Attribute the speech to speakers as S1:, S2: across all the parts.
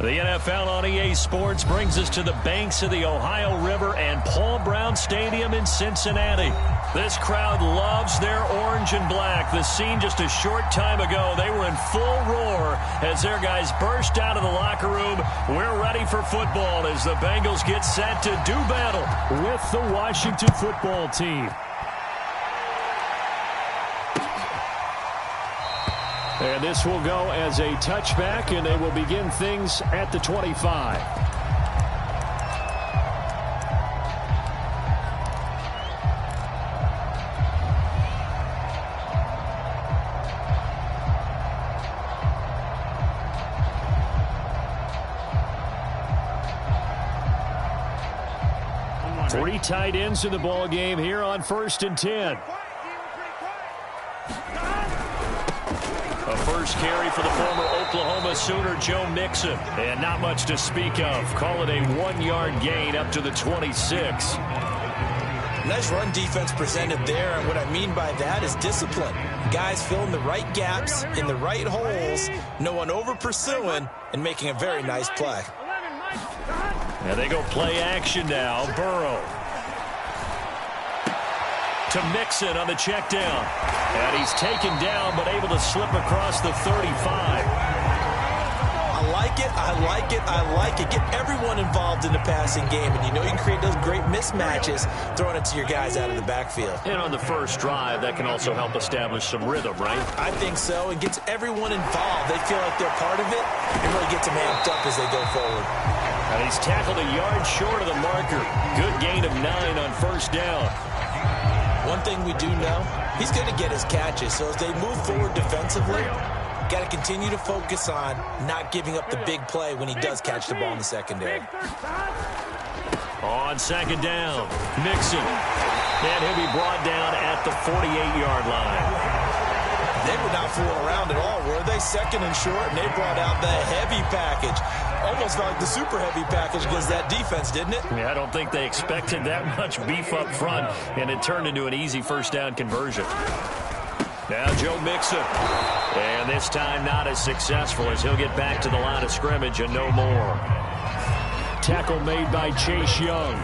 S1: The NFL on EA Sports brings us to the banks of the Ohio River and Paul Brown Stadium in Cincinnati. This crowd loves their orange and black. The scene just a short time ago, they were in full roar as their guys burst out of the locker room. We're ready for football as the Bengals get set to do battle with the Washington football team. And this will go as a touchback, and they will begin things at the 25. Three tight ends in the ball game here on 1st and 10. A first carry for the former Oklahoma Sooner, Joe Mixon. And not much to speak of. Call it a 1-yard gain up to the 26.
S2: Nice run defense presented there, and what I mean by that is discipline. Guys filling the right gaps in the right holes, no one over pursuing, and making a very nice play.
S1: And they go play action now. Burrow to Mixon on the check down. And he's taken down, but able to slip across the 35.
S2: I like it, I like it, I like it. Get everyone involved in the passing game, and you know you can create those great mismatches throwing it to your guys out of the backfield.
S1: And on the first drive, that can also help establish some rhythm, right?
S2: I think so. It gets everyone involved. They feel like they're part of it, and really gets them amped up as they go forward.
S1: And he's tackled a yard short of the marker. Good gain of 9 on first down.
S2: One thing we do know, he's going to get his catches. So as they move forward defensively, got to continue to focus on not giving up the big play when he does catch the ball in the secondary.
S1: On second down, Mixon. And he'll be brought down at the 48-yard line.
S2: They were not fooling around at all, were they? Second and short, and they brought out the heavy package. Almost felt like the super heavy package against that defense, didn't it?
S1: Yeah, I don't think they expected that much beef up front, and it turned into an easy first down conversion. Now Joe Mixon. And this time not as successful as he'll get back to the line of scrimmage and no more. Tackle made by Chase Young.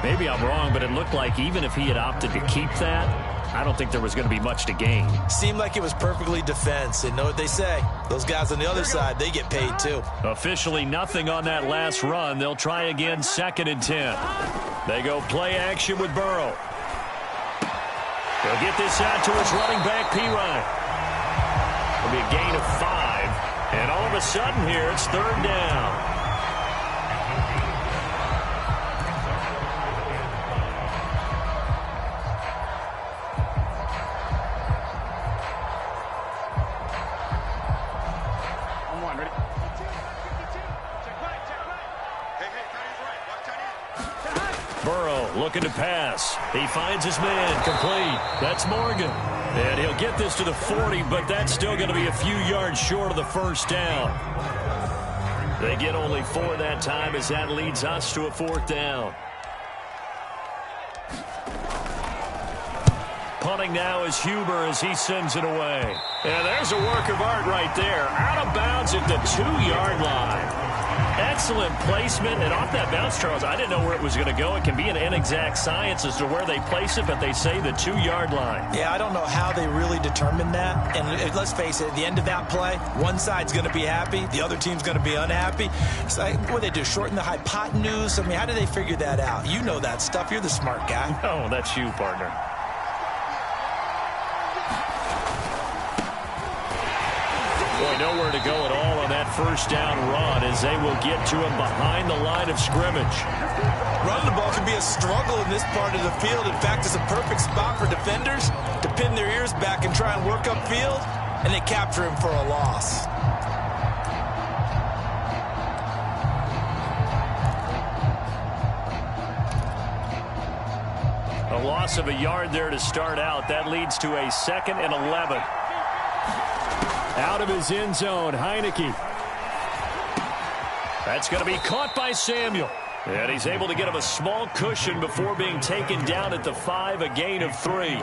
S1: Maybe I'm wrong, but it looked like even if he had opted to keep that, I don't think there was going to be much to gain.
S2: Seemed like it was perfectly defense. And know what they say? Those guys on the other side, they get paid too.
S1: Officially nothing on that last run. They'll try again 2nd and 10. They go play action with Burrow. They'll get this out to his running back, Pirine. It'll be a gain of 5. And all of a sudden here, it's 3rd down. Burrow looking to pass. He finds his man, complete. That's Morgan. And he'll get this to the 40, but that's still going to be a few yards short of the first down. They get only 4 that time as that leads us to a 4th down. Punting now is Huber as he sends it away. And there's a work of art right there. Out of bounds at the 2-yard line. Excellent placement, and off that bounce, Charles, I didn't know where it was going to go. It can be an inexact science as to where they place it, but they say the 2-yard line.
S2: Yeah, I don't know how they really determined that. And let's face it, at the end of that play, one side's going to be happy, the other team's going to be unhappy. It's like, what do they do, shorten the hypotenuse? I mean, how do they figure that out? You know that stuff. You're the smart guy.
S1: Oh, that's you, partner. Boy, nowhere to go at all on that first down run as they will get to him behind the line of scrimmage.
S2: Running the ball can be a struggle in this part of the field. In fact, it's a perfect spot for defenders to pin their ears back and try and work upfield, and they capture him for a loss.
S1: A loss of a yard there to start out. That leads to a 2nd and 11. Out of his end zone, Heineke. That's going to be caught by Samuel. And he's able to get him a small cushion before being taken down at the 5, a gain of 3.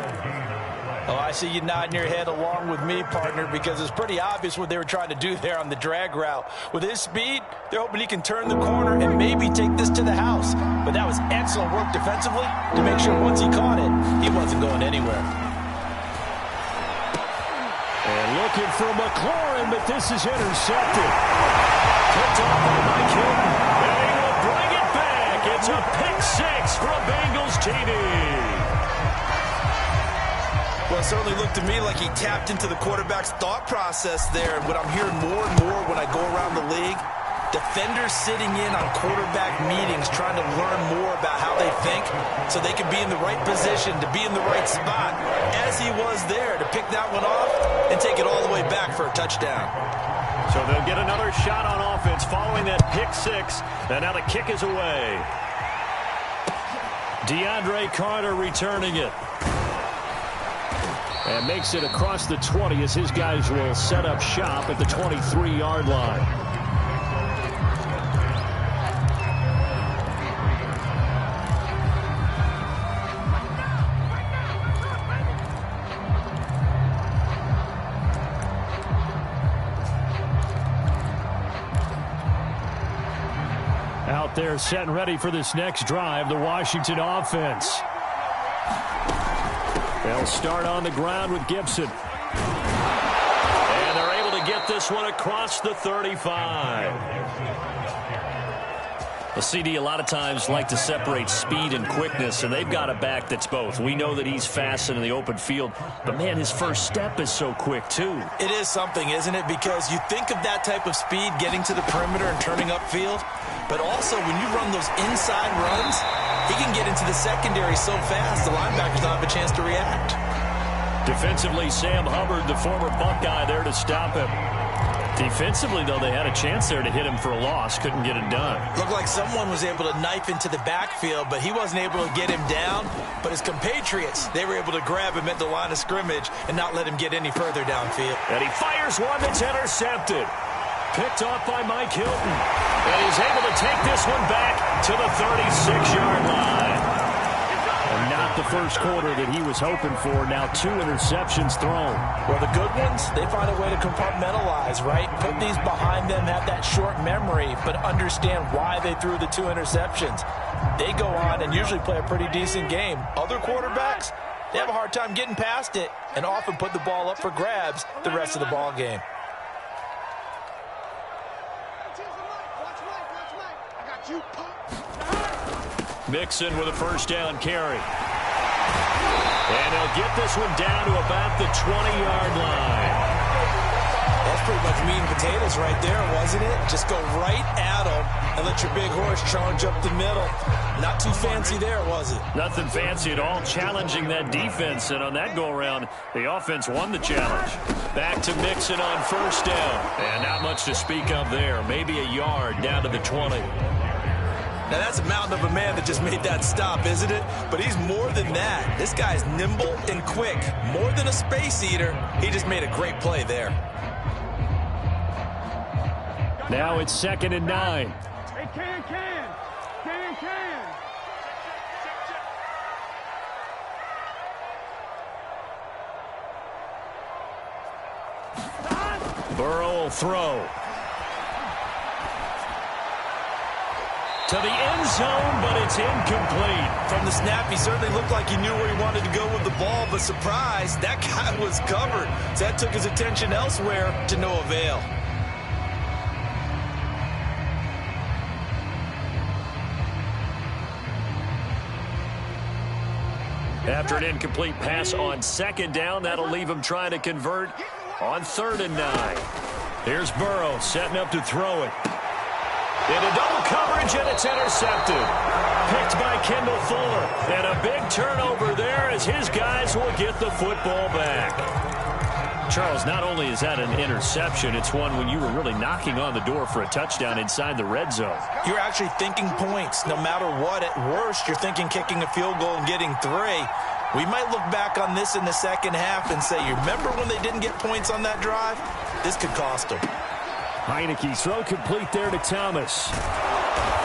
S2: Oh, I see you nodding your head along with me, partner, because it's pretty obvious what they were trying to do there on the drag route. With his speed, they're hoping he can turn the corner and maybe take this to the house. But that was excellent work defensively to make sure once he caught it, he wasn't going anywhere.
S1: And looking for McLaurin, but this is intercepted. Picked off by Mike Hilton, and he will bring it back. It's a pick six from Bengals TD.
S2: Well, it certainly looked to me like he tapped into the quarterback's thought process there. And what I'm hearing more and more when I go around the league, defenders sitting in on quarterback meetings trying to learn more about how they think so they can be in the right position to be in the right spot, as he was there to pick that one off and take it all the way back for a touchdown.
S1: So they'll get another shot on offense following that pick six, and now the kick is away. DeAndre Carter returning it. And makes it across the 20 as his guys will set up shop at the 23-yard line. Out there set and ready for this next drive, the Washington offense. They'll start on the ground with Gibson. And they're able to get this one across the 35. Well, CD, a lot of times like to separate speed and quickness, and they've got a back that's both. We know that he's fast in the open field, but, man, his first step is so quick, too.
S2: It is something, isn't it? Because you think of that type of speed getting to the perimeter and turning upfield, but also when you run those inside runs, he can get into the secondary so fast the linebackers don't have a chance to react.
S1: Defensively, Sam Hubbard, the former Buckeye, there to stop him. Defensively, though, they had a chance there to hit him for a loss. Couldn't get it done.
S2: Looked like someone was able to knife into the backfield, but he wasn't able to get him down. But his compatriots, they were able to grab him at the line of scrimmage and not let him get any further downfield.
S1: And he fires one that's intercepted. Picked off by Mike Hilton. And he's able to take this one back to the 36-yard line. And not the first quarter that he was hoping for. Now 2 interceptions thrown.
S2: Well, the good ones, they find a way to compartmentalize, right? Put these behind them, have that short memory, but understand why they threw the 2 interceptions. They go on and usually play a pretty decent game. Other quarterbacks, they have a hard time getting past it and often put the ball up for grabs the rest of the ball game.
S1: Mixon with a first down carry. And they'll get this one down to about the 20-yard line.
S2: That's pretty much meat and potatoes right there, wasn't it? Just go right at them and let your big horse charge up the middle. Not too fancy there, was it?
S1: Nothing fancy at all, challenging that defense. And on that go-around, the offense won the challenge. Back to Mixon on first down. And not much to speak of there. Maybe a yard down to the 20.
S2: Now, that's a mountain of a man that just made that stop, isn't it? But he's more than that. This guy's nimble and quick. More than a space eater, he just made a great play there.
S1: Now it's 2nd and 9.
S3: Hey, can.
S1: Burrow will throw. To the end zone, but it's incomplete.
S2: From the snap, he certainly looked like he knew where he wanted to go with the ball, but surprise, that guy was covered. So that took his attention elsewhere to no avail.
S1: After an incomplete pass on 2nd down, that'll leave him trying to convert on 3rd and 9. Here's Burrow setting up to throw it. Into double coverage, and it's intercepted. Picked by Kendall Fuller. And a big turnover there as his guys will get the football back. Charles, not only is that an interception, it's one when you were really knocking on the door for a touchdown inside the red zone.
S2: You're actually thinking points. No matter what, at worst, you're thinking kicking a field goal and getting 3. We might look back on this in the second half and say, you remember when they didn't get points on that drive? This could cost them.
S1: Heineke's throw complete there to Thomas.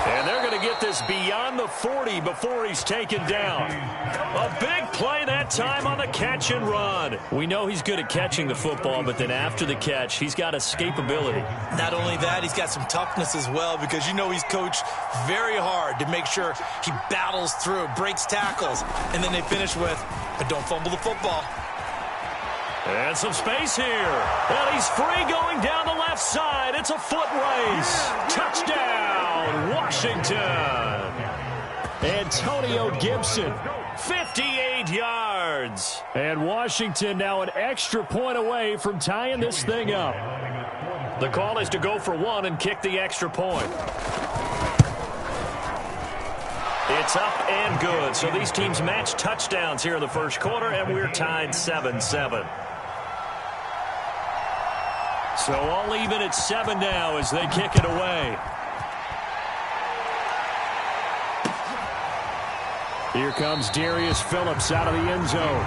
S1: And they're going to get this beyond the 40 before he's taken down. A big play that time on the catch and run. We know he's good at catching the football, but then after the catch, he's got escapability.
S2: Not only that, he's got some toughness as well, because you know he's coached very hard to make sure he battles through, breaks tackles, and then they finish with, but don't fumble the football.
S1: And some space here. And he's free going down the left side. It's a foot race. Touchdown, Washington. Antonio Gibson, 58 yards. And Washington now an extra point away from tying this thing up. The call is to go for one and kick the extra point. It's up and good. So these teams match touchdowns here in the first quarter, and we're tied 7-7. So all even at 7 now as they kick it away. Here comes Darius Phillips out of the end zone.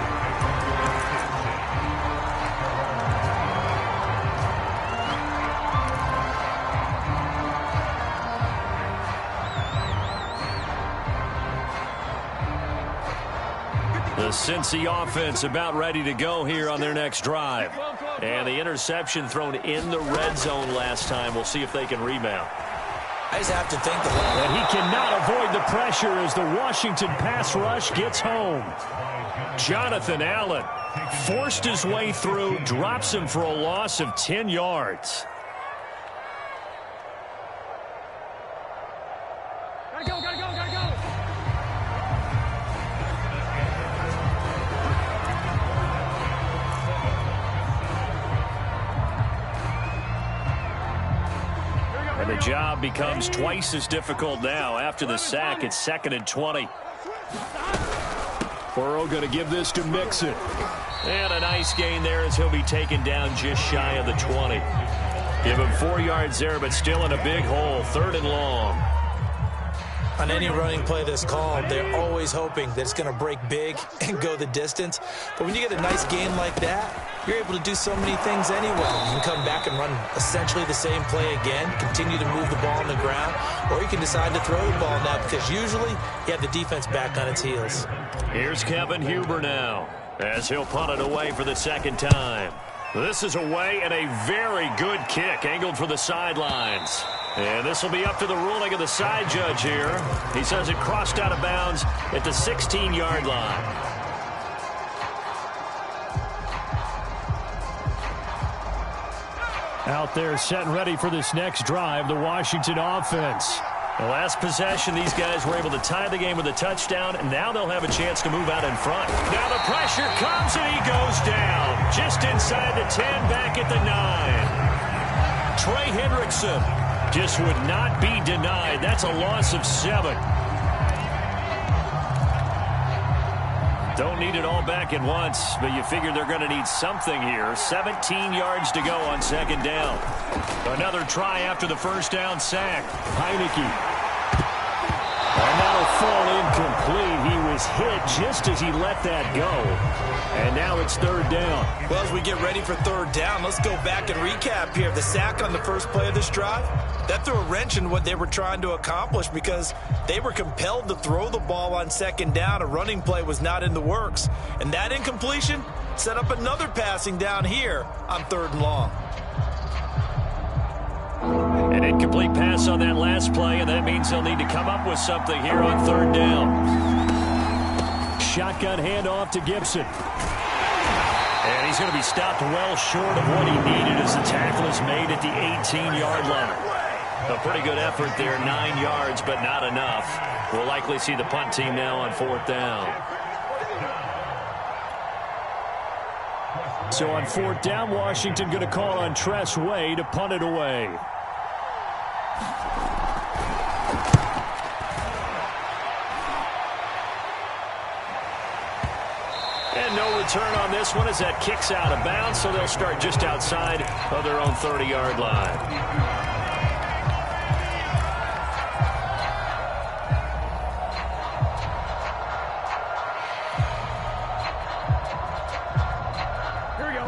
S1: The Cincy offense about ready to go here on their next drive. And the interception thrown in the red zone last time. We'll see if they can rebound.
S2: I just have to think
S1: that he cannot avoid the pressure as the Washington pass rush gets home. Jonathan Allen forced his way through, drops him for a loss of 10 yards.
S3: Gotta go, gotta go, gotta go.
S1: And the job becomes twice as difficult now. After the sack, it's 2nd and 20. Burrow going to give this to Mixon. And a nice gain there as he'll be taken down just shy of the 20. Give him 4 yards there, but still in a big hole. 3rd and long.
S2: On any running play that's called, they're always hoping that it's going to break big and go the distance. But when you get a nice gain like that, you're able to do so many things anyway. You can come back and run essentially the same play again, continue to move the ball on the ground, or you can decide to throw the ball now because usually you have the defense back on its heels.
S1: Here's Kevin Huber now as he'll punt it away for the 2nd time. This is away and a very good kick angled for the sidelines. And this will be up to the ruling of the side judge here. He says it crossed out of bounds at the 16-yard line. Out there set and ready for this next drive, the Washington offense. The last possession, these guys were able to tie the game with a touchdown, and now they'll have a chance to move out in front. Now the pressure comes, and he goes down. Just inside the 10, back at the 9. Trey Hendrickson just would not be denied. That's a loss of 7. Don't need it all back at once, but you figure they're going to need something here. 17 yards to go on 2nd down. Another try after the first down sack. Heineke. And that'll fall incomplete. He was hit just as he let that go. And now it's 3rd down.
S2: Well, as we get ready for 3rd down, let's go back and recap here. The sack on the first play of this drive, that threw a wrench in what they were trying to accomplish because they were compelled to throw the ball on 2nd down. A running play was not in the works. And that incompletion set up another passing down here on 3rd and long.
S1: An incomplete pass on that last play, and that means they'll need to come up with something here on 3rd down. Shotgun handoff to Gibson. And he's going to be stopped well short of what he needed as the tackle is made at the 18-yard line. A pretty good effort there, 9 yards, but not enough. We'll likely see the punt team now on 4th down. So on 4th down, Washington going to call on Tress Way to punt it away. And no return on this one as that kicks out of bounds, so they'll start just outside of their own 30-yard line.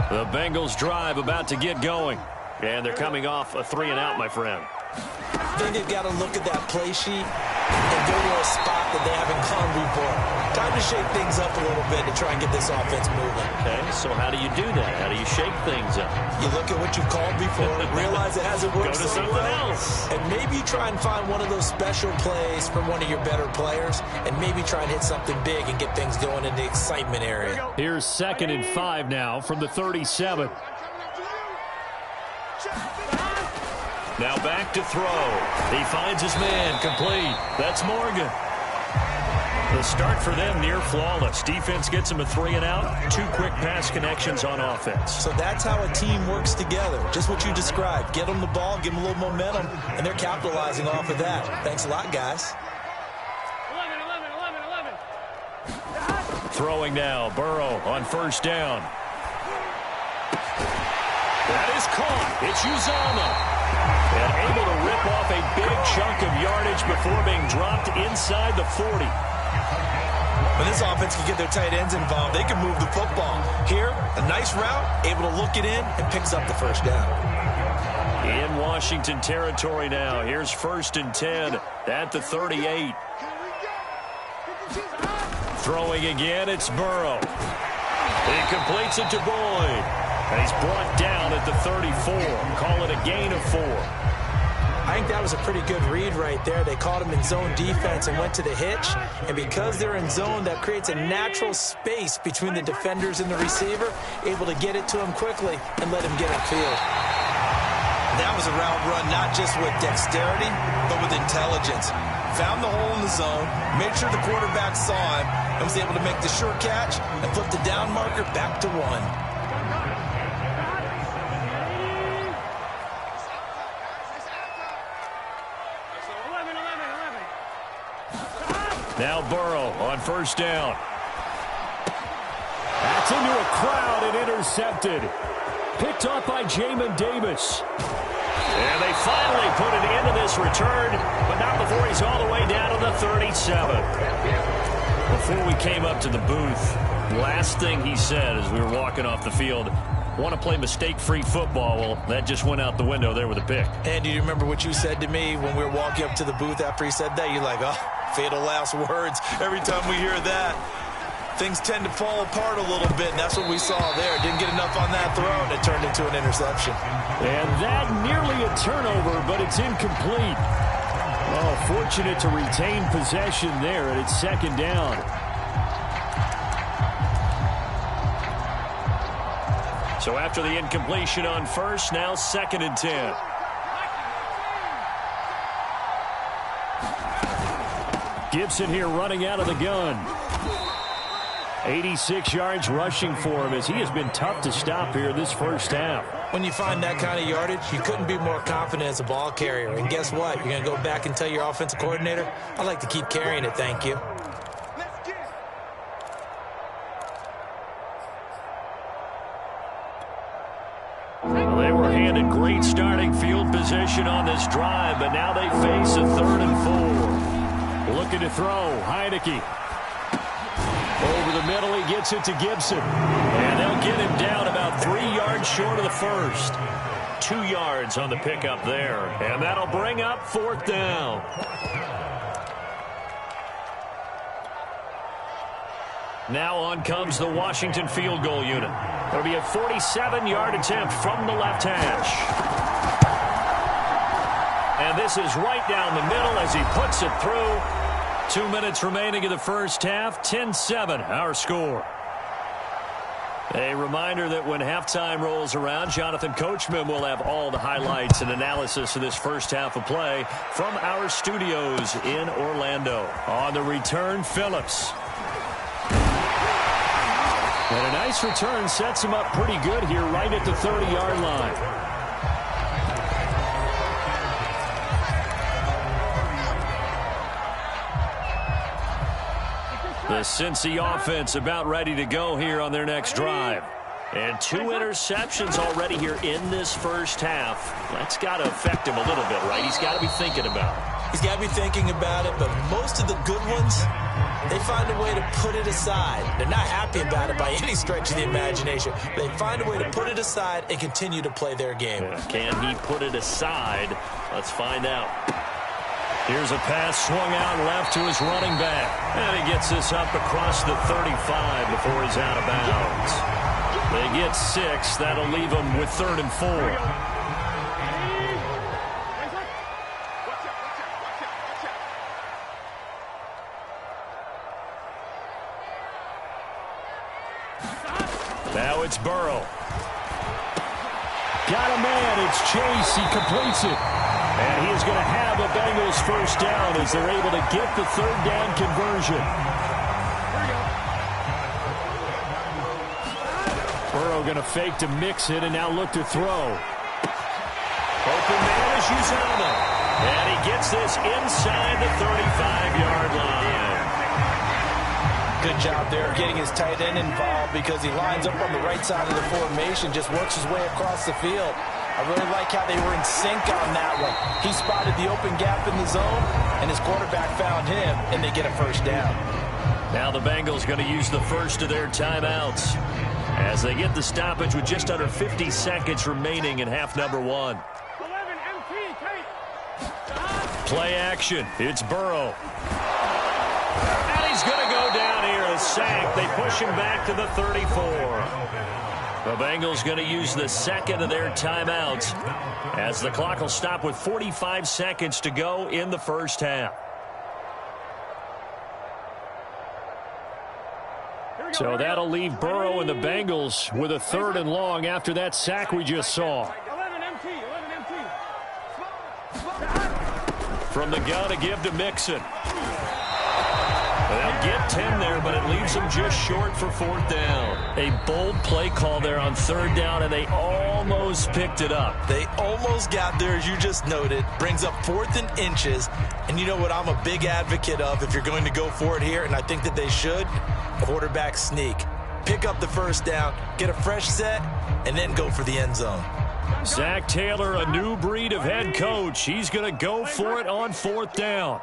S1: The Bengals drive about to get going. And they're coming off a 3-and-out, my friend.
S2: I think they've got to look at that play sheet and go to a spot that they haven't gone before. Time to shake things up a little bit to try and get this offense moving.
S1: Okay, so how do you do that? How do you shake things up?
S2: You look at what you've called before, realize it hasn't worked
S1: Go to
S2: so
S1: something
S2: well,
S1: else.
S2: and maybe try and find one of those special plays from one of your better players, and maybe try and hit something big and get things going in the excitement area.
S4: Here's 2nd and 5 now from the 37.
S1: Now back to throw. He finds his man, complete. That's Morgan. The start for them near flawless. Defense gets him a 3 and out. 2 quick pass connections on offense.
S2: So that's how a team works together. Just what you described. Get them the ball, give them a little momentum, and they're capitalizing off of that. Thanks a lot, guys.
S3: 11.
S1: Throwing now. Burrow on 1st down. That is caught. It's Uzomah. And able to rip off a big chunk of yardage before being dropped inside the 40.
S2: When this offense can get their tight ends involved, they can move the football. Here, a nice route, able to look it in, and picks up the 1st down.
S1: In Washington territory now. Here's 1st and 10 at the 38. Throwing again, it's Burrow. He completes it to Boyd. And he's brought down at the 34. Call it a gain of 4.
S2: I think that was a pretty good read right there. They caught him in zone defense and went to the hitch. And because they're in zone, that creates a natural space between the defenders and the receiver, able to get it to him quickly and let him get upfield. That was a route run not just with dexterity, but with intelligence. Found the hole in the zone, made sure the quarterback saw him, and was able to make the short catch and flip the down marker back to 1.
S1: Now Burrow on 1st down. That's into a crowd and intercepted. Picked up by Jamin Davis. And they finally put an end to this return, but not before he's all the way down to the 37. Before we came up to the booth, last thing he said as we were walking off the field, want to play mistake-free football. Well, that just went out the window there with a pick.
S2: And do you remember what you said to me when we were walking up to the booth after he said that? You're like, oh, fatal last words. Every time we hear that, things tend to fall apart a little bit, and that's what we saw there. Didn't get enough on that throw, and it turned into an interception.
S1: And that nearly a turnover, but it's incomplete. Oh, fortunate to retain possession there, and it's 2nd down. So after the incompletion on 1st, now 2nd and 10. Gibson here running out of the gun. 86 yards rushing for him as he has been tough to stop here this 1st half.
S2: When you find that kind of yardage, you couldn't be more confident as a ball carrier. And guess what? You're going to go back and tell your offensive coordinator, I'd like to keep carrying it, thank you.
S1: Well, they were handed great starting field position on this drive, but now they face a 3rd and 4. Looking to throw, Heineke. Over the middle, he gets it to Gibson. And they'll get him down about 3 yards short of the 1st. 2 yards on the pickup there. And that'll bring up 4th down. Now on comes the Washington field goal unit. It'll be a 47-yard attempt from the left hash. And this is right down the middle as he puts it through. 2 minutes remaining in the 1st half. 10-7 our score. A reminder that when halftime rolls around, Jonathan Coachman will have all the highlights and analysis of this 1st half of play from our studios in Orlando. On the return, Phillips. And a nice return sets him up pretty good here right at the 30-yard line. The Cincy offense about ready to go here on their next drive. And 2 interceptions already here in this 1st half. That's got to affect him a little bit, right? He's got to be thinking about it.
S2: He's got to be thinking about it, but most of the good ones, they find a way to put it aside. They're not happy about it by any stretch of the imagination. They find a way to put it aside and continue to play their game.
S1: Can he put it aside? Let's find out. Here's a pass swung out left to his running back. And he gets this up across the 35 before he's out of bounds. They get 6. That'll leave them with 3rd and 4. Now it's Burrow.
S4: Got a man. It's Chase. He completes it. And he is going to have the Bengals first down as they're able to get the 3rd down conversion. Burrow going to fake to mix it and now look to throw.
S1: Open man is Uzama. And he gets this inside the 35-yard line.
S2: Good job there getting his tight end involved because he lines up on the right side of the formation, just works his way across the field. I really like how they were in sync on that one. He spotted the open gap in the zone, and his quarterback found him, and they get a first down.
S1: Now the Bengals going to use the first of their timeouts as they get the stoppage with just under 50 seconds remaining in half number 1.
S3: 11 MT,
S1: Play action. It's Burrow. And he's going to go down here. A sack. They push him back to the 34. The Bengals going to use the second of their timeouts as the clock will stop with 45 seconds to go in the first half.
S4: So that'll leave Burrow and the Bengals with a 3rd and long after that sack we just saw.
S3: 11 MT, 11 MT.
S1: From the gun to give to Mixon. They'll get 10 there, but it leaves them just short for 4th down. A bold play call there on 3rd down, and they almost picked it up.
S2: They almost got there, as you just noted. Brings up 4th and inches. And you know what I'm a big advocate of if you're going to go for it here, and I think that they should? Quarterback sneak. Pick up the first down, get a fresh set, and then go for the end zone.
S4: Zach Taylor, a new breed of head coach. He's going to go for it on 4th down.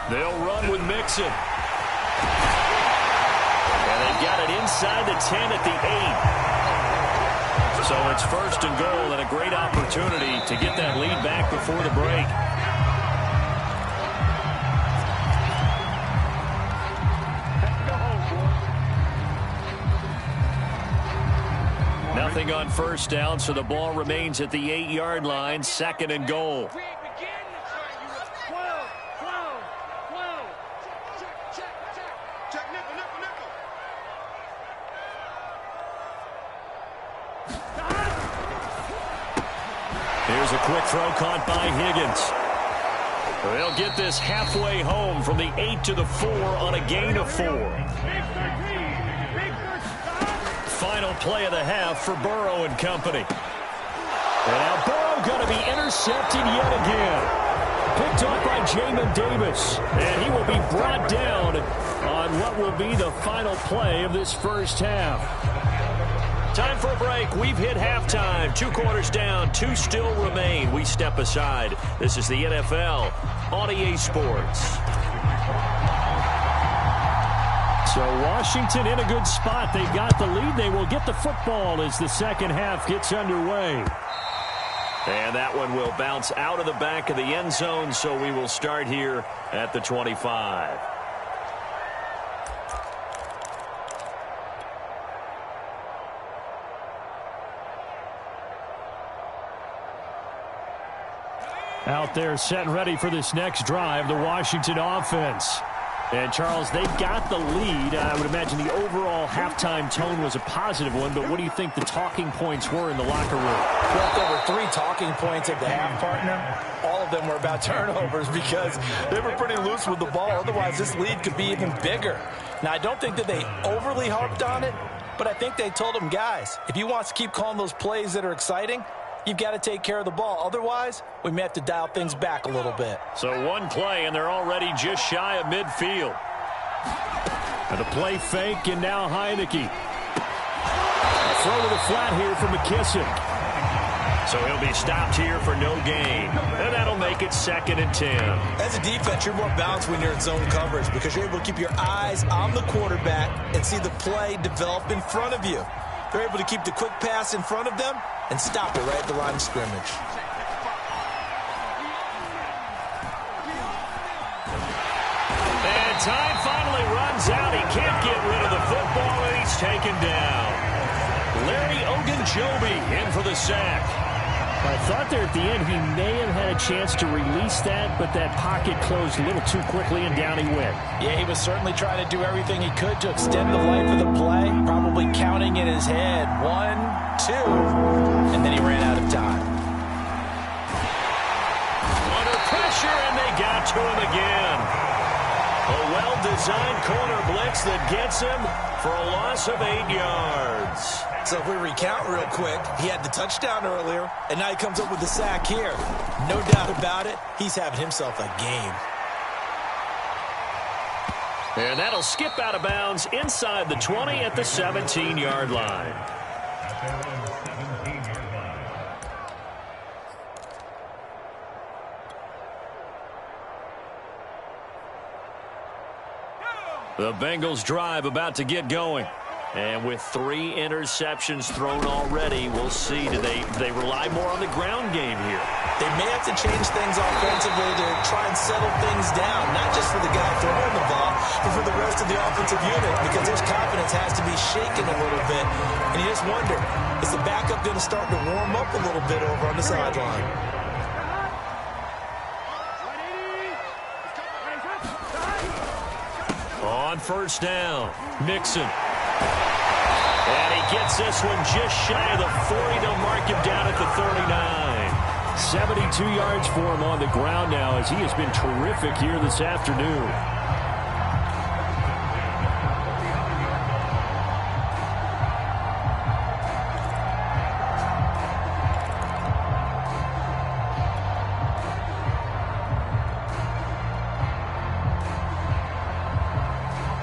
S1: They'll run with Mixon. And they've got it inside the 10 at the 8. So it's 1st and goal and a great opportunity to get that lead back before the break. Nothing on 1st down, so the ball remains at the 8-yard line, 2nd and goal. Here's a quick throw caught by Higgins. They'll get this halfway home from the 8 to the 4 on a gain of 4. Final play of the half for Burrow and company. And now Burrow going to be intercepted yet again. Picked up by Jamin Davis. And he will be brought down on what will be the final play of this first half. Time for a break. We've hit halftime. 2 quarters down. 2 still remain. We step aside. This is the NFL on EA Sports.
S4: So Washington in a good spot. They've got the lead. They will get the football as the second half gets underway.
S1: And that one will bounce out of the back of the end zone, so we will start here at the 25.
S4: Out there set and ready for this next drive, the Washington offense. And, Charles, they've got the lead. I would imagine the overall halftime tone was a positive one, but what do you think the talking points were in the locker room?
S2: Well, there were 3 talking points at the half, partner. All of them were about turnovers because they were pretty loose with the ball. Otherwise, this lead could be even bigger. Now, I don't think that they overly harped on it, but I think they told them, guys, if you want us to keep calling those plays that are exciting, you've got to take care of the ball. Otherwise, we may have to dial things back a little bit.
S1: So 1 play, and they're already just shy of midfield.
S4: And a play fake, and now Heineke. throw to the flat here for McKissick.
S1: So he'll be stopped here for no gain. And that'll make it 2nd and 10.
S2: As a defense, you're more balanced when you're in zone coverage because you're able to keep your eyes on the quarterback and see the play develop in front of you. They're able to keep the quick pass in front of them and stop it right at the line of scrimmage.
S1: And time finally runs out. He can't get rid of the football, and he's taken down. Larry Ogunjobi in for the sack.
S4: I thought there at the end he may have had a chance to release that, but that pocket closed a little too quickly, and down he went.
S2: Yeah, he was certainly trying to do everything he could to extend the life of the play, probably counting in his head 1, 2, and then he ran out of time.
S1: Under pressure, and they got to him again. A well-designed corner blitz that gets him for a loss of 8 yards.
S2: So if we recount real quick, he had the touchdown earlier, and now he comes up with the sack here. No doubt about it, he's having himself a game.
S1: And that'll skip out of bounds inside the 20 at the 17-yard line. The Bengals drive about to get going. And with 3 interceptions thrown already, we'll see. Do they rely more on the ground game here?
S2: They may have to change things offensively to try and settle things down, not just for the guy throwing the ball, but for the rest of the offensive unit, because his confidence has to be shaken a little bit. And you just wonder, is the backup going to start to warm up a little bit over on the sideline?
S1: On first down, Mixon. And he gets this one just shy of the 40. They'll mark him down at the 39.
S4: 72 yards for him on the ground now as he has been terrific here this afternoon.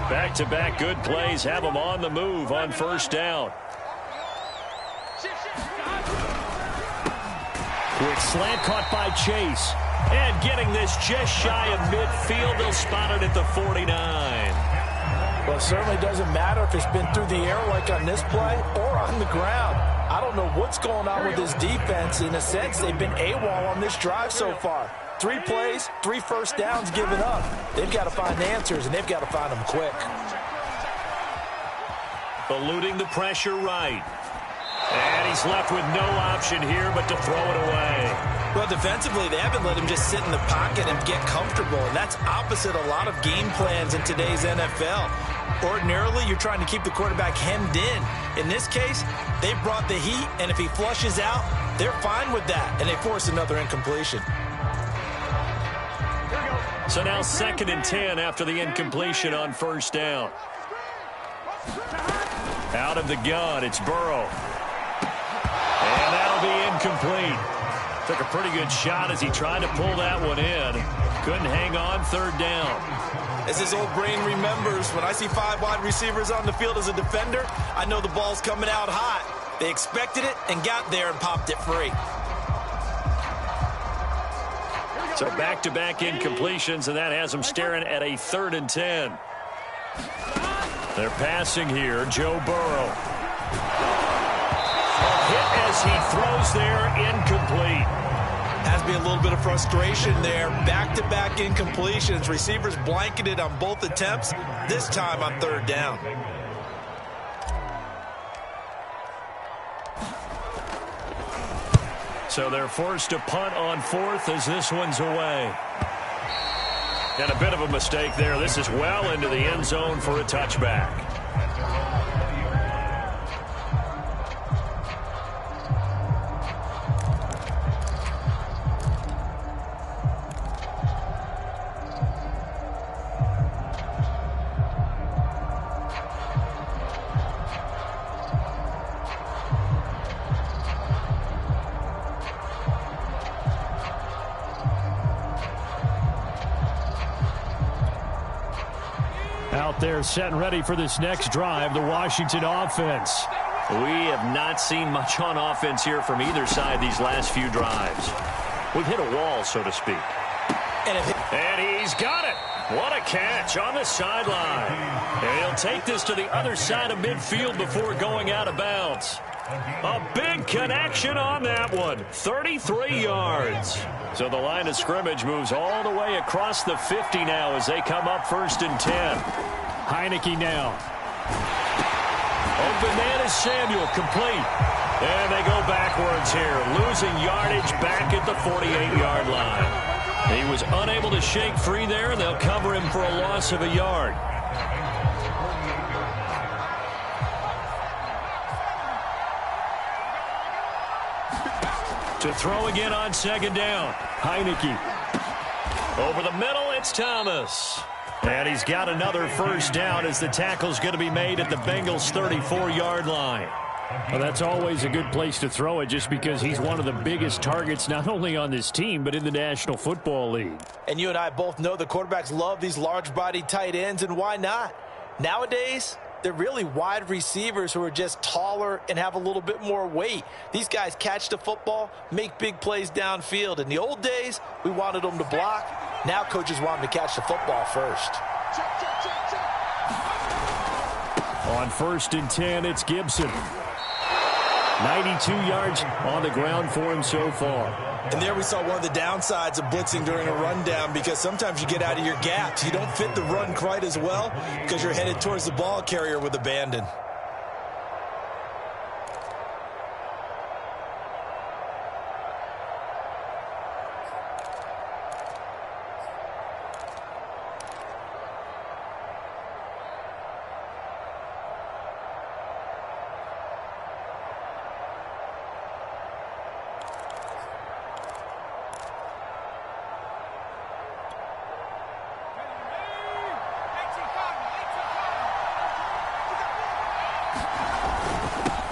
S1: Back-to-back good plays have him on the move on first down.
S4: Quick slant caught by Chase.
S1: And getting this just shy of midfield. They'll spot it at the 49.
S2: Well, it certainly doesn't matter if it's been through the air like on this play or on the ground. I don't know what's going on with this defense. In a sense, they've been AWOL on this drive so far. 3 plays, 3 first downs given up. They've got to find answers, and they've got to find them quick.
S1: Eluding the pressure right. And he's left with no option here but to throw it away.
S2: Well, defensively, they haven't let him just sit in the pocket and get comfortable, and that's opposite a lot of game plans in today's NFL. Ordinarily, you're trying to keep the quarterback hemmed in. In this case, they brought the heat, and if he flushes out, they're fine with that, and they force another incompletion.
S1: So now 2nd and 10 after the incompletion on first down. Out of the gun, it's Burrow. And that'll be incomplete. Took a pretty good shot as he tried to pull that one in. Couldn't hang on, 3rd down.
S2: As his old brain remembers, when I see 5 wide receivers on the field as a defender, I know the ball's coming out hot. They expected it and got there and popped it free.
S1: So back-to-back incompletions, and that has them staring at a 3rd and 10. They're passing here, Joe Burrow. A hit as he throws there, incomplete.
S2: Has to be a little bit of frustration there. Back-to-back incompletions. Receivers blanketed on both attempts, this time on 3rd down.
S1: So they're forced to punt on 4th as this one's away. And a bit of a mistake there. This is well into the end zone for a touchback.
S4: Out there set and ready for this next drive, the Washington offense.
S1: We have not seen much on offense here from either side these last few drives. We've hit a wall, so to speak. And he's got it. What a catch on the sideline. And he'll take this to the other side of midfield before going out of bounds. A big connection on that one. 33 yards. So the line of scrimmage moves all the way across the 50 now as they come up 1st and 10.
S4: Heineke now.
S1: Open man is Samuel, complete. And they go backwards here, losing yardage back at the 48-yard line. He was unable to shake free there, and they'll cover him for a loss of a yard. To throw again on 2nd down. Heineke. Over the middle, it's Thomas. And he's got another 1st down as the tackle's going to be made at the Bengals' 34-yard line.
S4: Well, that's always a good place to throw it just because he's one of the biggest targets not only on this team but in the National Football League.
S2: And you and I both know the quarterbacks love these large-bodied tight ends, and why not? Nowadays, they're really wide receivers who are just taller and have a little bit more weight. These guys catch the football, make big plays downfield. In the old days, we wanted them to block. Now coaches want them to catch the football first.
S4: On 1st and 10, it's Gibson. 92 yards on the ground for him so far.
S2: And there we saw one of the downsides of blitzing during a rundown, because sometimes you get out of your gaps. You don't fit the run quite as well because you're headed towards the ball carrier with abandon.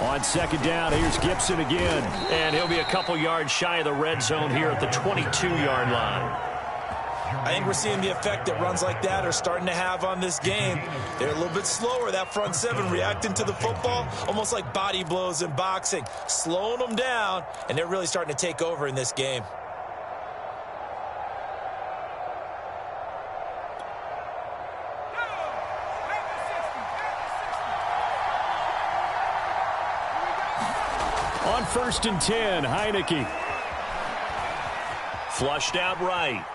S4: On 2nd down, here's Gibson again.
S1: And he'll be a couple yards shy of the red zone here at the 22-yard line.
S2: I think we're seeing the effect that runs like that are starting to have on this game. They're a little bit slower, that front seven, reacting to the football, almost like body blows in boxing, slowing them down, and they're really starting to take over in this game.
S4: On 1st and 10, Heineke.
S1: Flushed out right.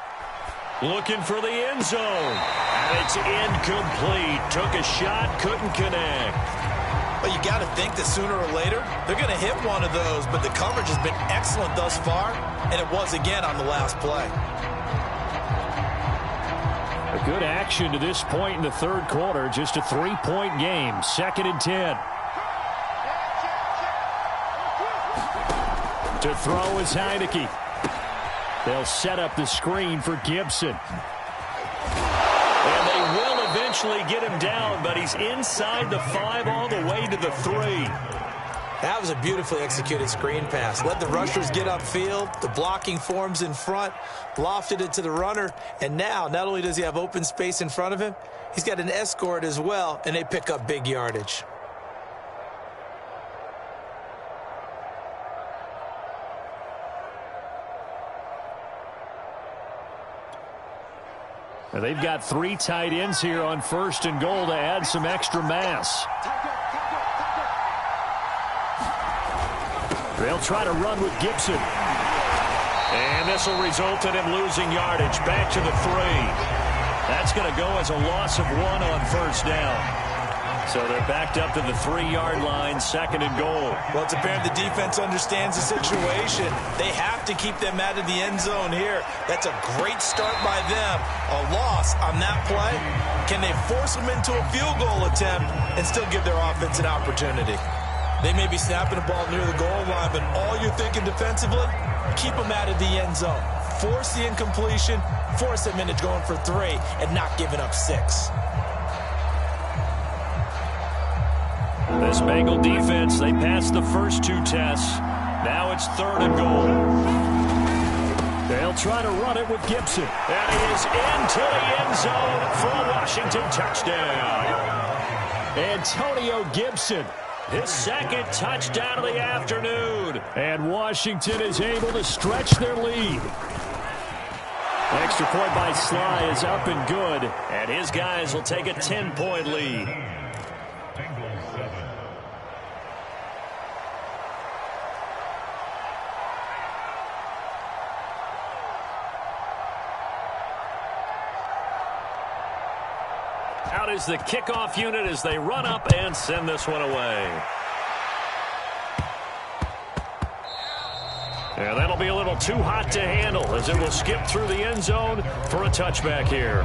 S1: Looking for the end zone. And it's incomplete. Took a shot, couldn't connect.
S2: But you got to think that sooner or later, they're going to hit one of those. But the coverage has been excellent thus far, and it was again on the last play.
S4: A good action to this point in the 3rd quarter. Just a 3-point game. 2nd and 10. To throw is Heineke. They'll set up the screen for Gibson.
S1: And they will eventually get him down, but he's inside the 5 all the way to the 3.
S2: That was a beautifully executed screen pass. Let the rushers get upfield. The blocking forms in front. Lofted it to the runner. And now, not only does he have open space in front of him, he's got an escort as well, and they pick up big yardage.
S4: Now they've got 3 tight ends here on 1st and goal to add some extra mass. They'll try to run with Gibson.
S1: And this will result in him losing yardage back to the 3. That's going to go as a loss of 1 on 1st down. So they're backed up to the 3-yard line, 2nd and goal.
S2: Well, it's apparent the defense understands the situation. They have to keep them out of the end zone here. That's a great start by them. A loss on that play. Can they force them into a field goal attempt and still give their offense an opportunity? They may be snapping the ball near the goal line, but all you're thinking defensively, keep them out of the end zone. Force the incompletion, force them into going for 3, and not giving up 6.
S1: This Bengal defense, they passed the first 2 tests. Now it's 3rd and goal.
S4: They'll try to run it with Gibson.
S1: And he is into the end zone for a Washington touchdown.
S4: Antonio Gibson
S1: His second touchdown of the afternoon.
S4: And Washington is able to stretch their lead. Extra point by Sly is up and good.
S1: And his guys will take a 10-point lead. Out is the kickoff unit as they run up and send this one away. And that'll be a little too hot to handle as it will skip through the end zone for a touchback here.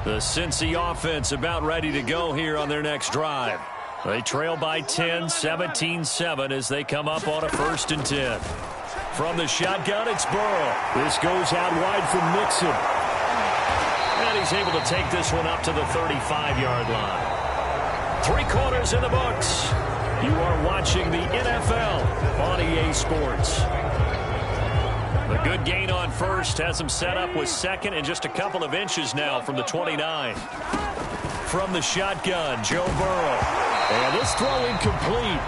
S1: The Cincy offense about ready to go here on their next drive. They trail by 10, 17-7 as they come up on a 1st and 10. From the shotgun, it's Burrow.
S4: This goes out wide for Mixon.
S1: And he's able to take this one up to the 35-yard line. 3 quarters in the books. You are watching the NFL on EA Sports. A good gain on first has him set up with second and just a couple of inches now from the 29. From the shotgun, Joe Burrow.
S4: And this throw incomplete.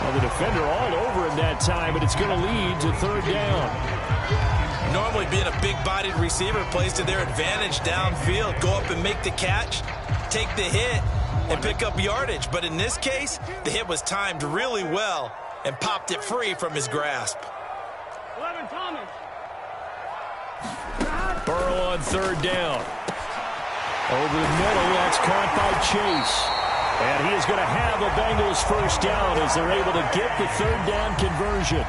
S4: Well, the defender all over him that time, but it's going to lead to 3rd down.
S2: Normally being a big-bodied receiver plays to their advantage downfield. Go up and make the catch, take the hit, and pick up yardage. But in this case, the hit was timed really well and popped it free from his grasp.
S3: 11 Thomas.
S4: Burrow on 3rd down. Over the middle, that's caught by Chase. And he is going to have a Bengals 1st down as they're able to get the 3rd down conversion.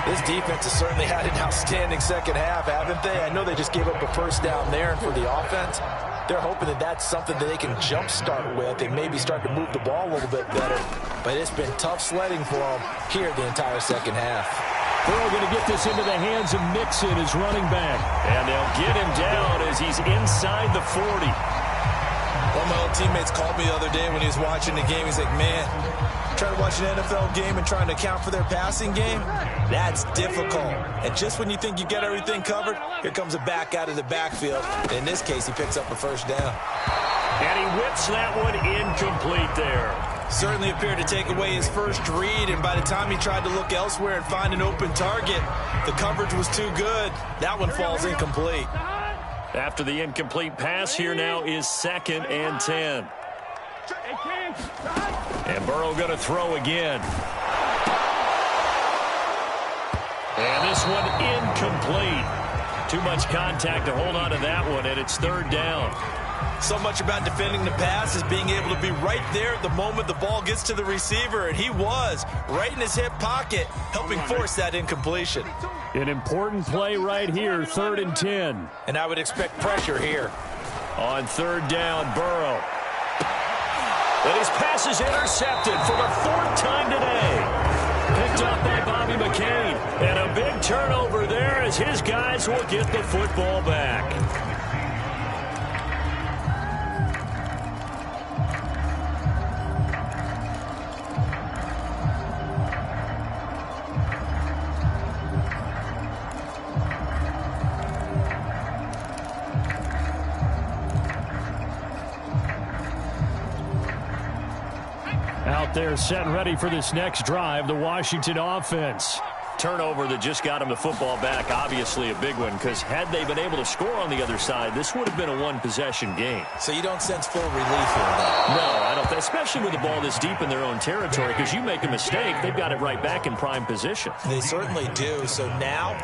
S2: This defense has certainly had an outstanding second half, haven't they? I know they just gave up a 1st down there, and for the offense, they're hoping that that's something that they can jumpstart with and maybe start to move the ball a little bit better. But it's been tough sledding for them here the entire second half.
S4: Burrow going to get this into the hands of Mixon, his running back.
S1: And they'll get him down as he's inside the 40.
S2: One of my old teammates called me the other day when he was watching the game. He's like, man, trying to watch an NFL game and trying to account for their passing game, that's difficult. And just when you think you get everything covered, here comes a back out of the backfield. And in this case, he picks up a 1st down.
S1: And he whips that one incomplete there.
S2: Certainly appeared to take away his first read, and by the time he tried to look elsewhere and find an open target, the coverage was too good. That one falls incomplete.
S1: After the incomplete pass, here now is 2nd and 10. And Burrow going to throw again. And this one incomplete. Too much contact to hold on to that one, and it's 3rd down.
S2: So much about defending the pass is being able to be right there at the moment the ball gets to the receiver, and he was right in his hip pocket, helping force that incompletion.
S4: An important play right here, 3rd and 10.
S2: And I would expect pressure here.
S1: On 3rd down, Burrow. And his pass is intercepted for the 4th time today. Picked up by Bobby McCain. And a big turnover there as his guys will get the football back.
S4: Out there set and ready for this next drive, the Washington offense.
S1: Turnover that just got him the football back, obviously a big one, because had they been able to score on the other side, this would have been a one-possession game.
S2: So you don't sense full relief here, though?
S1: No, I don't. Especially with the ball this deep in their own territory, because you make a mistake, they've got it right back in prime position.
S2: They certainly do. So now,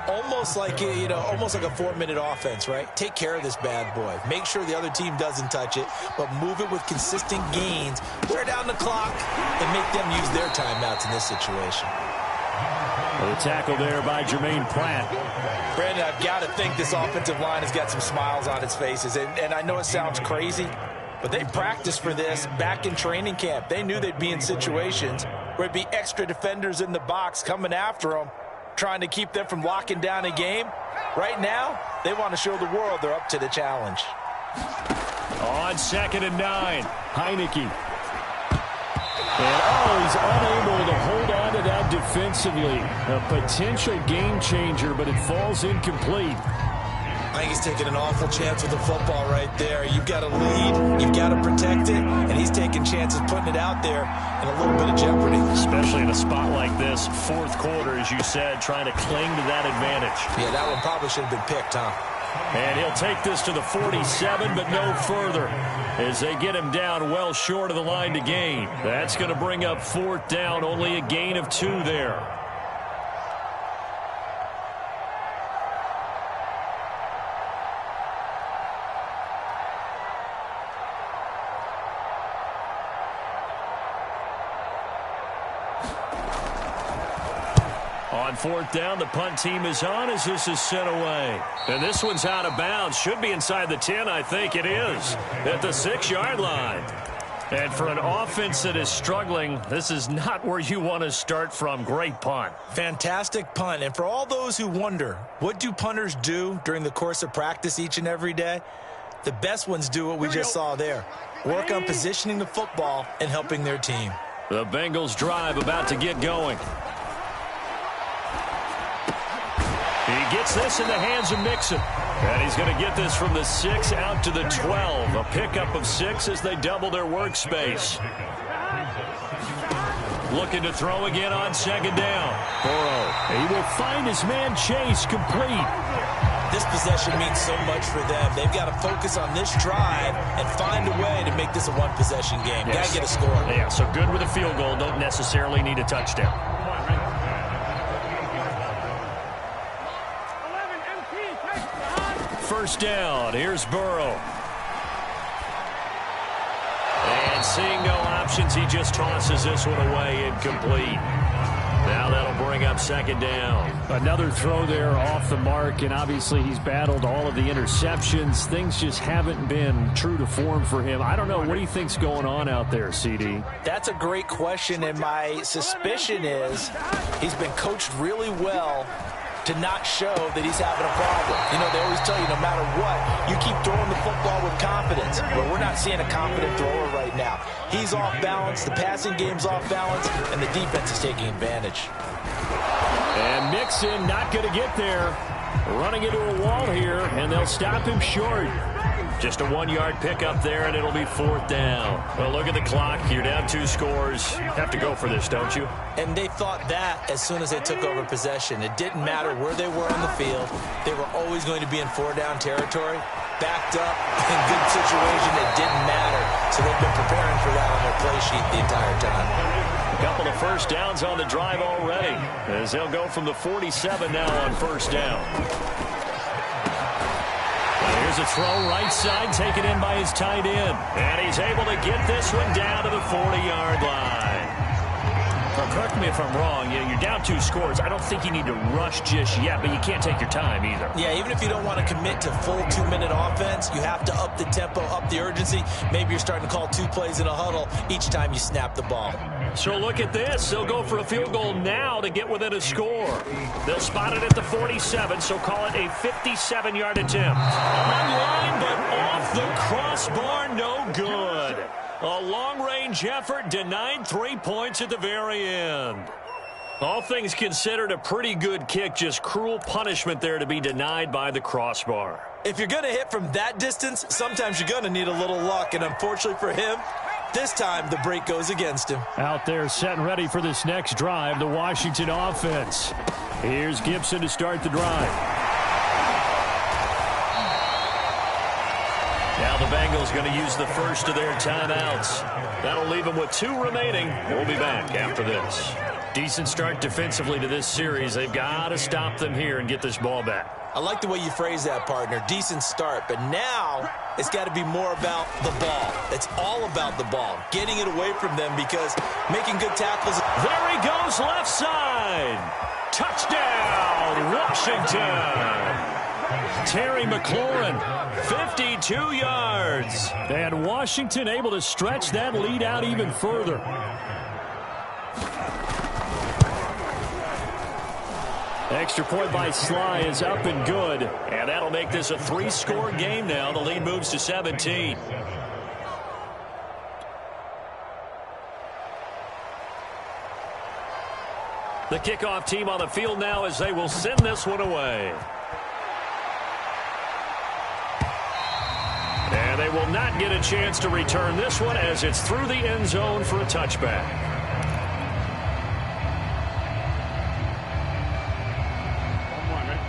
S2: almost like almost like a 4-minute offense, right? Take care of this bad boy. Make sure the other team doesn't touch it, but move it with consistent gains. Wear down the clock and make them use their timeouts in this situation.
S4: The tackle there by Jermaine Pratt.
S2: Brandon, I've got to think this offensive line has got some smiles on its faces. And I know it sounds crazy, but they practiced for this back in training camp. They knew they'd be in situations where it'd be extra defenders in the box coming after them, trying to keep them from locking down a game. Right now, they want to show the world they're up to the challenge.
S1: On 2nd and 9.
S4: Heineke. And he's unable to hold on to that offensively. A potential game changer, but it falls incomplete.
S2: I think he's taking an awful chance with the football right there. You've got to lead, you've got to protect it, and he's taking chances putting it out there in a little bit of jeopardy.
S1: Especially in a spot like this, fourth quarter, as you said, trying to cling to that advantage.
S2: Yeah, that one probably should have been picked, huh?
S1: And he'll take this to the 47, but no further, as they get him down well short of the line to gain. That's going to bring up fourth down, only a gain of 2 there. On fourth down, the punt team is on as this is sent away. And this one's out of bounds. Should be inside the 10, I think it is, at the 6-yard line. And for an offense that is struggling, this is not where you want to start from. Great punt.
S2: Fantastic punt. And for all those who wonder, what do punters do during the course of practice each and every day? The best ones do what we just saw there. Work on positioning the football and helping their team.
S1: The Bengals drive about to get going. He gets this in the hands of Mixon. And he's going to get this from the 6 out to the 12. A pickup of 6 as they double their workspace. Looking to throw again on second down. Burrow.
S4: He will find his man Chase complete.
S2: This possession means so much for them. They've got to focus on this drive and find a way to make this a one-possession game.
S1: Yes.
S2: Got to get a score.
S1: Yeah, so good with a field goal. Don't necessarily need a touchdown. First down. Here's Burrow. And seeing no options, he just tosses this one away, incomplete. Now that'll bring up second down.
S4: Another throw there off the mark, and obviously he's battled all of the interceptions. Things just haven't been true to form for him. I don't know. What do you think's going on out there, CD?
S2: That's a great question, and my suspicion is he's been coached really well to not show that he's having a problem. You know, they always tell you no matter what, you keep throwing the football with confidence. But we're not seeing a confident thrower right now. He's off balance, the passing game's off balance, and the defense is taking advantage.
S4: And Mixon not going to get there. Running into a wall here, and they'll stop him short.
S1: Just a 1-yard pickup there, and it'll be fourth down. Well, look at the clock. You're down 2 scores. Have to go for this, don't you?
S2: And they thought that as soon as they took over possession. It didn't matter where they were on the field. They were always going to be in 4-down territory. Backed up, in good situation, it didn't matter. So they've been preparing for that on their play sheet the entire time.
S1: A couple of first downs on the drive already, as they'll go from the 47 now on first down. Here's a throw right side, taken in by his tight end. And he's able to get this one down to the 40-yard line. Now, correct me if I'm wrong. You're down 2 scores. I don't think you need to rush just yet, but you can't take your time either.
S2: Yeah, even if you don't want to commit to full 2-minute offense, you have to up the tempo, up the urgency. Maybe you're starting to call 2 plays in a huddle each time you snap the ball.
S1: So look at this. They'll go for a field goal now to get within a score. They'll spot it at the 47, so call it a 57-yard attempt. Online, but off the crossbar, no good. A long-range effort denied 3 points at the very end. All things considered, a pretty good kick, just cruel punishment there to be denied by the crossbar.
S2: If you're going to hit from that distance, sometimes you're going to need a little luck, and unfortunately for him, this time the break goes against him.
S4: Out there set and ready for this next drive, the Washington offense. Here's Gibson to start the drive.
S1: Now the Bengals going to use the first of their timeouts. That'll leave them with 2 remaining. We'll be back after this. Decent start defensively to this series. They've got to stop them here and get this ball back.
S2: I like the way you phrase that, partner. Decent start, but now it's got to be more about the ball. It's all about the ball, getting it away from them, because making good tackles.
S1: There he goes, left side. Touchdown, Washington. Terry McLaurin, 52 yards.
S4: And Washington able to stretch that lead out even further. Extra point by Sly is up and good.
S1: And that'll make this a 3-score game now. The lead moves to 17. The kickoff team on the field now as they will send this one away. And they will not get a chance to return this one as it's through the end zone for a touchback.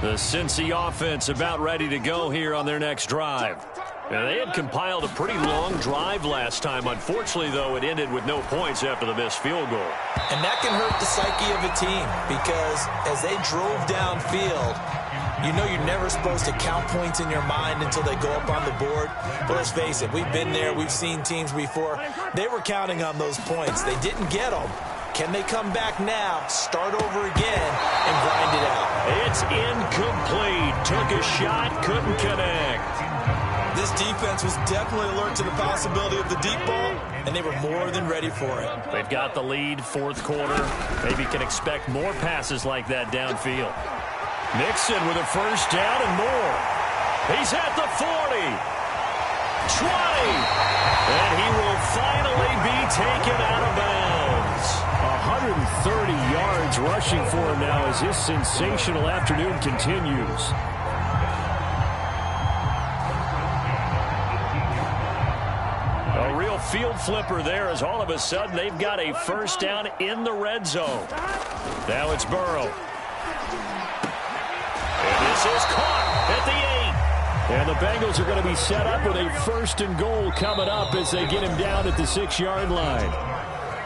S1: The Cincy offense about ready to go here on their next drive. Now, they had compiled a pretty long drive last time. Unfortunately, though, it ended with no points after the missed field goal.
S2: And that can hurt the psyche of a team because as they drove downfield, you know you're never supposed to count points in your mind until they go up on the board. But let's face it, we've been there. We've seen teams before. They were counting on those points. They didn't get them. Can they come back now, start over again, and grind it out?
S1: It's incomplete. Took a shot, couldn't connect.
S2: This defense was definitely alert to the possibility of the deep ball, and they were more than ready for it.
S1: They've got the lead, fourth quarter. Maybe can expect more passes like that downfield. Mixon with a first down and more. He's at the 40. 20. And he will finally be taken out of bounds.
S4: 130 yards rushing for him now as his sensational afternoon continues.
S1: A real field flipper there as all of a sudden they've got a first down in the red zone. Now it's Burrow. And this is caught at the 8.
S4: And the Bengals are going to be set up with a first and goal coming up as they get him down at the 6-yard line.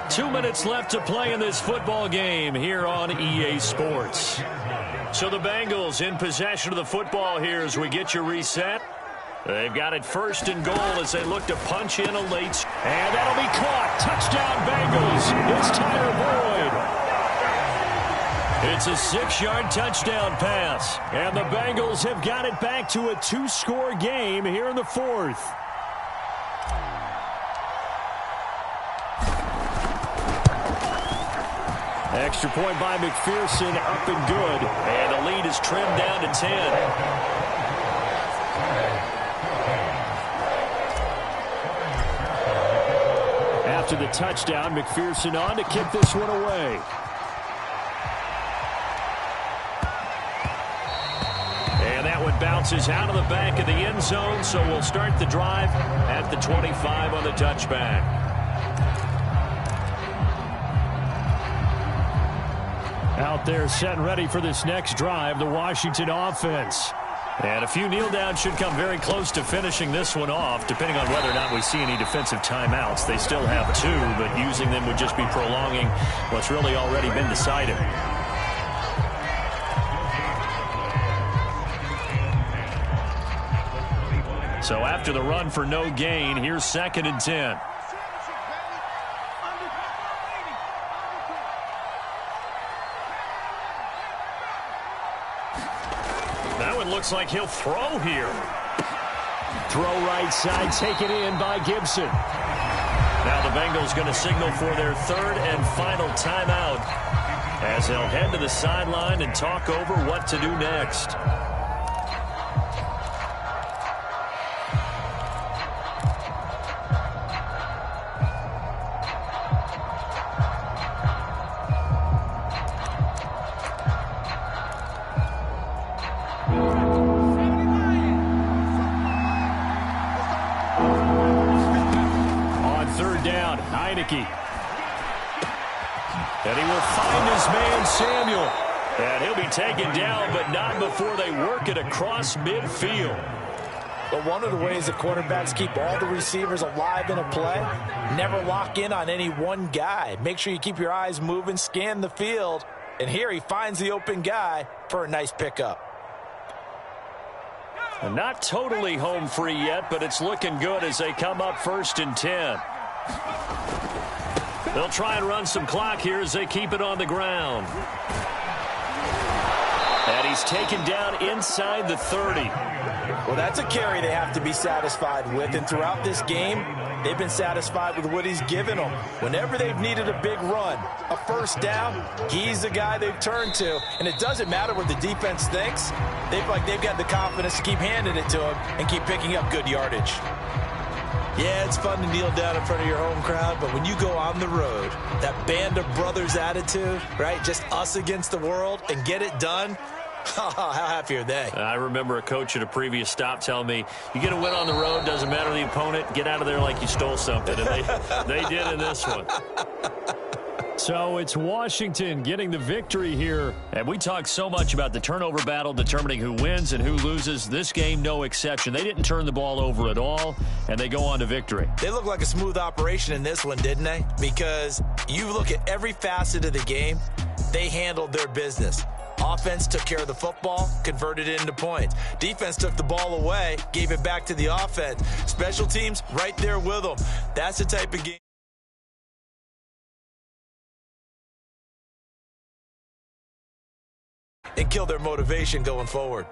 S1: 2 minutes left to play in this football game here on EA Sports. So the Bengals in possession of the football here as we get you reset. They've got it first and goal as they look to punch in a late.
S4: And that'll be caught. Touchdown Bengals. It's Tyler Boyd.
S1: It's a 6-yard touchdown pass.
S4: And the Bengals have got it back to a 2-score game here in the fourth. Extra point by McPherson, up and good.
S1: And the lead is trimmed down to 10.
S4: After the touchdown, McPherson on to kick this one away.
S1: And that one bounces out of the back of the end zone, so we'll start the drive at the 25 on the touchback.
S4: Out there set and ready for this next drive, the Washington offense.
S1: And a few kneel downs should come very close to finishing this one off, depending on whether or not we see any defensive timeouts. They still have 2, but using them would just be prolonging what's really already been decided. So after the run for no gain, here's 2nd and 10. Looks like he'll throw here.
S4: Throw right side, taken in by Gibson.
S1: Now the Bengals going to signal for their 3rd and final timeout as they'll head to the sideline and talk over what to do next. And he will find his man Samuel. And he'll be taken down, but not before they work it across midfield.
S2: But one of the ways the quarterbacks keep all the receivers alive in a play, never lock in on any one guy. Make sure you keep your eyes moving, scan the field. And here he finds the open guy for a nice pickup.
S1: And not totally home free yet, but it's looking good as they come up 1st and 10. They'll try and run some clock here as they keep it on the ground. And he's taken down inside the 30.
S2: Well, that's a carry they have to be satisfied with. And throughout this game, they've been satisfied with what he's given them. Whenever they've needed a big run, a first down, he's the guy they've turned to. And it doesn't matter what the defense thinks. They've got the confidence to keep handing it to him and keep picking up good yardage. Yeah, it's fun to kneel down in front of your home crowd, but when you go on the road, that band of brothers attitude, right? Just us against the world and get it done. How happy are they?
S1: I remember a coach at a previous stop telling me, you get a win on the road, doesn't matter the opponent, get out of there like you stole something. And they did in this one.
S4: So it's Washington getting the victory here.
S1: And we talked so much about the turnover battle determining who wins and who loses. This game, no exception. They didn't turn the ball over at all, and they go on to victory.
S2: They look like a smooth operation in this one, didn't they? Because you look at every facet of the game, they handled their business. Offense took care of the football, converted it into points. Defense took the ball away, gave it back to the offense. Special teams, right there with them. That's the type of game. And kill their motivation going forward.